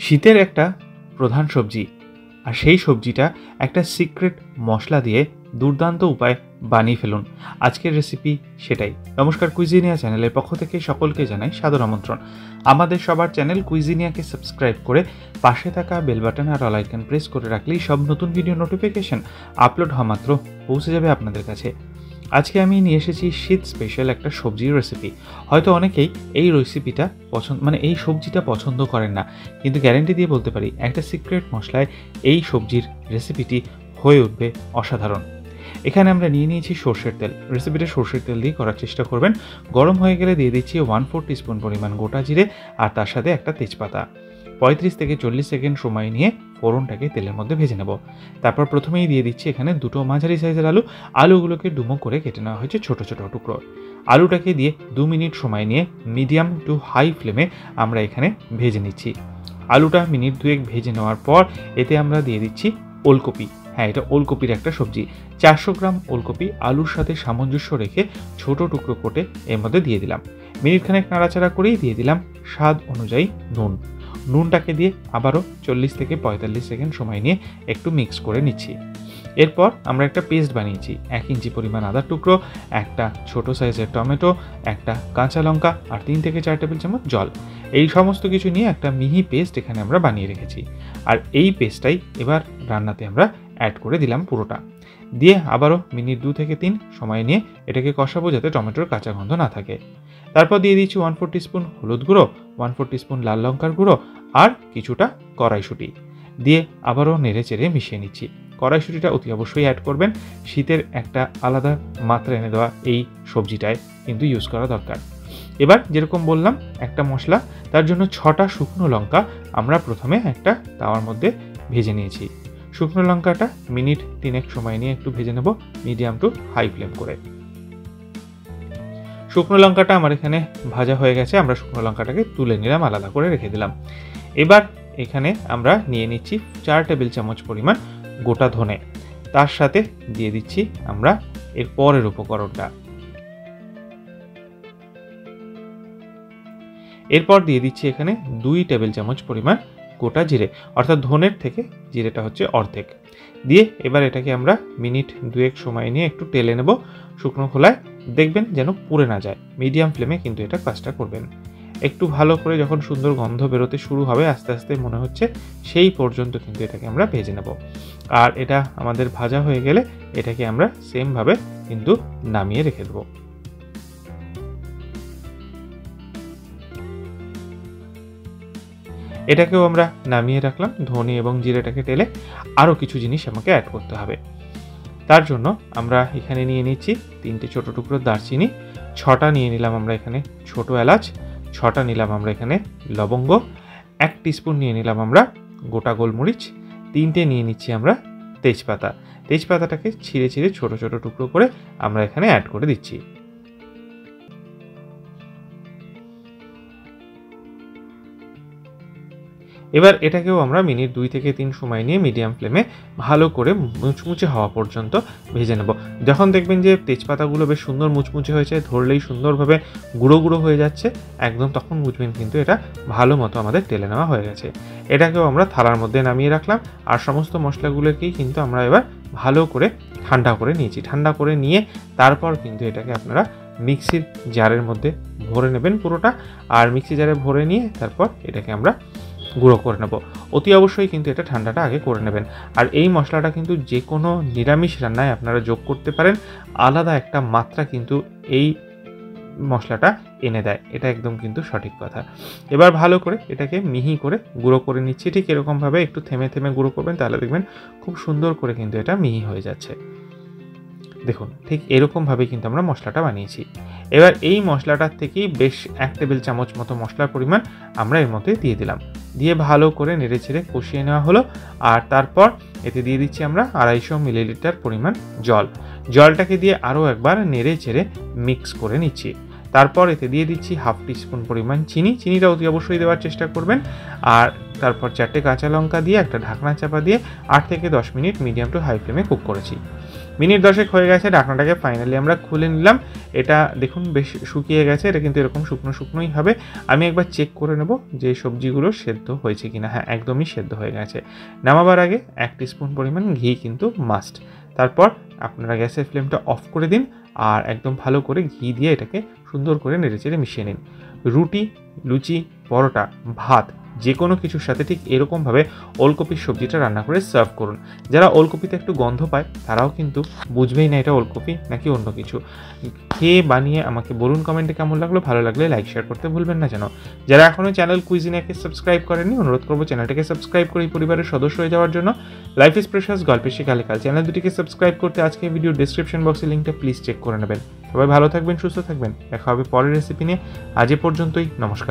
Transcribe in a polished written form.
শীতের একটা প্রধান সবজি, আর সেই সবজিটা একটা সিক্রেট মশলা দিয়ে দুর্দান্ত উপায় বানিয়ে ফেলুন। আজকের রেসিপি সেটাই। নমস্কার, কুইজিনিয়া চ্যানেলের পক্ষ থেকে সকলকে জানাই সাদর আমন্ত্রণ। আমাদের সবার চ্যানেল কুইজিনিয়াকে সাবস্ক্রাইব করে পাশে থাকা বেল বাটন আর অল আইকন প্রেস করে রাখলেই সব নতুন ভিডিও নোটিফিকেশন আপলোড হওয়া মাত্র পৌঁছে যাবে আপনাদের কাছে। আজকে আমি নিয়ে এসেছি শীত স্পেশাল একটা সবজির রেসিপি। হয়তো অনেকেই এই রেসিপিটা এই সবজিটা পছন্দ করেন না, কিন্তু গ্যারেন্টি দিয়ে বলতে পারি একটা সিক্রেট মশলায় এই সবজির রেসিপিটি হয়ে উঠবে অসাধারণ। এখানে আমরা নিয়ে নিয়েছি সর্ষের তেল। রেসিপিটা সর্ষের তেল দিয়ে করার চেষ্টা করবেন। গরম হয়ে গেলে দিয়ে দিচ্ছি 1/4 টিস্পুন পরিমাণ গোটা জিরে, আর তার সাথে একটা তেজপাতা। 35 থেকে 40 সেকেন্ড সময় নিয়ে ফোড়নটাকে তেলের মধ্যে ভেজে নেব। তারপর প্রথমেই দিয়ে দিচ্ছি এখানে দুটো মাঝারি সাইজের আলুগুলোকে ডুমো করে কেটে নেওয়া হয়েছে ছোট ছোট টুকরো। আলুটাকে দিয়ে 2 মিনিট সময় নিয়ে মিডিয়াম টু হাই ফ্লেমে আমরা এখানে ভেজে নিচ্ছি। আলুটা মিনিট 2 ভেজে নেওয়ার পর এতে আমরা দিয়ে দিচ্ছি ওলকপি। হ্যাঁ, এটা ওলকপির একটা সবজি। 400 গ্রাম ওলকপি আলুর সাথে সামঞ্জস্য রেখে ছোট টুকরো কেটে এর মধ্যে দিয়ে দিলাম। মিনিটখানেক নাড়াচাড়া করেই দিয়ে দিলাম স্বাদ অনুযায়ী নুন। নুনটাকে দিয়ে আবারও 40 থেকে 45 সেকেন্ড সময় নিয়ে একটু মিক্স করে নিচ্ছি। এরপর আমরা একটা পেস্ট বানিয়েছি। 1 ইঞ্চি পরিমাণ আদার টুকরো, একটা ছোট সাইজের টমেটো, একটা কাঁচা লঙ্কা আর 3 থেকে 4 টেবিল চামচ জল। এই সমস্ত কিছু নিয়ে একটা মিহি পেস্ট এখানে আমরা বানিয়ে রেখেছি। আর এই পেস্টটাই এবার রান্নাতে আমরা অ্যাড করে দিলাম পুরোটা। দিয়ে আবারও মিনিট 2 থেকে 3 সময় নিয়ে এটাকে কষাবো যাতে টমেটোর কাঁচা গন্ধ না থাকে। তারপর দিয়ে দিচ্ছি 1/4 টিস্পুন হলুদ গুঁড়ো, 1/4 টিস্পুন লাল লঙ্কার গুঁড়ো আর কিছুটা কড়াইশুঁটি দিয়ে আবারও নেড়ে চেড়ে মিশিয়ে নিচ্ছি। কড়াইশুঁটিটা অতি অবশ্যই অ্যাড করবেন। শীতের একটা আলাদা মাত্রা এনে দেওয়া এই সবজিটায় কিন্তু ইউজ করা দরকার। এবার যেরকম বললাম একটা মশলা, তার জন্য 6টা শুকনো লঙ্কা আমরা প্রথমে একটা তাওয়ার মধ্যে ভেজে নিয়েছি। শুকনো লঙ্কাটা মিনিট 3 সময় নিয়ে একটু ভেজে নেব মিডিয়াম টু হাই ফ্লেম করে। শুকনো লঙ্কাটা আমার এখানে ভাজা হয়ে গেছে। আমরা শুকনো লঙ্কাটাকে তুলে নিলাম, আলাদা করে রেখে দিলাম। এবার এখানে আমরা নিয়ে নিচ্ছি 4 টেবিল চামচ পরিমাণ গোটা ধনে। তার সাথে দিয়ে দিচ্ছি আমরা এর পরের উপকরণটা। এরপর দিয়ে দিচ্ছি এখানে 2 টেবিল চামচ পরিমাণ গোটা জিরে, অর্থাৎ ধনের থেকে জিরেটা হচ্ছে অর্ধেক। দিয়ে এবার এটাকে আমরা মিনিট 2 সময় নিয়ে একটু টেলে নেব শুকনো খোলায়। দেখবেন যেন পুড়ে না যায়। মিডিয়াম ফ্লেমে কিন্তু এটা কাজটা করবেন। একটু ভালো করে যখন সুন্দর গন্ধ বেরোতে শুরু হবে, আস্তে আস্তে মনে হচ্ছে, সেই পর্যন্ত কিন্তু এটাকে আমরা ভেজে নেব। আর এটা আমাদের ভাজা হয়ে গেলে এটাকে আমরা সেমভাবে কিন্তু নামিয়ে রেখে দেবো। এটাকেও আমরা নামিয়ে রাখলাম। ধনে এবং জিরেটাকে টেলে আরও কিছু জিনিস আমাকে অ্যাড করতে হবে। তার জন্য আমরা এখানে নিয়ে নিচ্ছি 3টে ছোটো টুকরো দারচিনি, 6টা নিয়ে নিলাম আমরা এখানে ছোট এলাচ, 6টা নিলাম আমরা এখানে লবঙ্গ, 1 টিস্পুন নিয়ে নিলাম আমরা গোটা গোলমরিচ, 3টে নিয়ে নিচ্ছি আমরা তেজপাতা। তেজপাতাটাকে ছিঁড়ে ছিঁড়ে ছোট ছোট টুকরো করে আমরা এখানে অ্যাড করে দিচ্ছি। এবার এটাকেও আমরা মিনিট 2 থেকে 3 সময় নিয়ে মিডিয়াম ফ্লেমে ভালো করে মুচমুচে হওয়া পর্যন্ত ভেজে নেব। যখন দেখবেন যে তেজপাতাগুলো বেশ সুন্দর মুচমুচে হয়েছে, ধরলেই সুন্দরভাবে গুঁড়ো গুঁড়ো হয়ে যাচ্ছে, একদম তখন বুঝবেন কিন্তু এটা ভালো মতো আমাদের টেলে নেওয়া হয়ে গেছে। এটাকেও আমরা থালার মধ্যে নামিয়ে রাখলাম। আর সমস্ত মশলাগুলোকেই কিন্তু আমরা এবার ভালো করে ঠান্ডা করে নিয়েছি। ঠান্ডা করে নিয়ে তারপর কিন্তু এটাকে আপনারা মিক্সির জারের মধ্যে ভরে নেবেন পুরোটা। আর মিক্সি জারে ভরে নিয়ে তারপর এটাকে আমরা গুঁড়ো করে নেব। অতি অবশ্যই কিন্তু এটা ঠান্ডাটা আগে করে নেবেন। আর এই মশলাটা কিন্তু যে কোনো নিরামিষ রান্নায় আপনারা যোগ করতে পারেন। আলাদা একটা মাত্রা কিন্তু এই মশলাটা এনে দেয়, এটা একদম কিন্তু সঠিক কথা। এবার ভালো করে এটাকে মিহি করে গুঁড়ো করে নিচ্ছি। ঠিক এরকমভাবে একটু থেমে থেমে গুঁড়ো করবেন, তাহলে দেখবেন খুব সুন্দর করে কিন্তু এটা মিহি হয়ে যাচ্ছে। দেখুন, ঠিক এরকমভাবেই কিন্তু আমরা মশলাটা বানিয়েছি। এবার এই মশলাটার থেকেই বেশ 1 টেবিল চামচ মতো মশলার পরিমাণ আমরা এর মধ্যে দিয়ে দিলাম। দিয়ে ভালো করে নেড়ে ছেড়ে কষিয়ে নেওয়া হলো। আর তারপর এতে দিয়ে দিচ্ছি আমরা 250 মিলিলিটার পরিমাণ জল। জলটাকে দিয়ে আরও একবার নেড়ে ছেড়ে মিক্স করে নিচ্ছি। তারপর এতে দিয়ে দিচ্ছি 1/2 টিস্পুন পরিমাণ চিনি। চিনিটা অতি অবশ্যই দেওয়ার চেষ্টা করবেন। আর তারপর 4টে কাঁচা লঙ্কা দিয়ে একটা ঢাকনা চাপা দিয়ে 8 থেকে 10 মিনিট মিডিয়াম টু হাই ফ্লেমে কুক করেছি। মিনিট 10 হয়ে গেছে, ঢাকনাটাকে ফাইনালি আমরা খুলে নিলাম। এটা দেখুন বেশ শুকিয়ে গেছে, এটা কিন্তু এরকম শুকনো শুকনোই হবে। আমি একবার চেক করে নেব যে সবজিগুলো সেদ্ধ হয়েছে কিনা। হ্যাঁ, একদমই সেদ্ধ হয়ে গেছে। নামাবার আগে 1 টিস্পুন পরিমাণ ঘি কিন্তু মাস্ট। তারপর আপনারা গ্যাসের ফ্লেমটা অফ করে দিন আর একদম ভালো করে ঘি দিয়ে এটাকে সুন্দর করে নেড়েচেড়ে মিশিয়ে নিন। রুটি, লুচি, পরোটা, ভাত যে কোনো কিছুর সাথে ঠিক এরকমভাবে ওলকপির সবজিটা রান্না করে সার্ভ করুন। যারা ওলকপিতে একটু গন্ধ পায় তারাও কিন্তু বুঝবেই না এটা ওলকপি নাকি অন্য কিছু। খেয়ে বানিয়ে আমাকে বলুন কমেন্টে কেমন লাগলো। ভালো লাগলে লাইক শেয়ার করতে ভুলবেন না যেন। যারা এখনও চ্যানেল কুইজিনিয়াকে সাবস্ক্রাইব করেননি, অনুরোধ করবো চ্যানেলটাকে সাবস্ক্রাইব করে এই পরিবারের সদস্য হয়ে যাওয়ার জন্য। লাইফ ইজ প্রেশাস গল্পের শেখালে কাল চ্যানেল দুটিকে সাবস্ক্রাইব করতে আজকে ভিডিও ডিসক্রিপশন বক্সে লিঙ্কটা প্লিজ চেক করে নেবেন। সবাই ভালো থাকবেন, সুস্থ থাকবেন। দেখা হবে পরের রেসিপি নিয়ে। আজ এ পর্যন্তই, নমস্কার।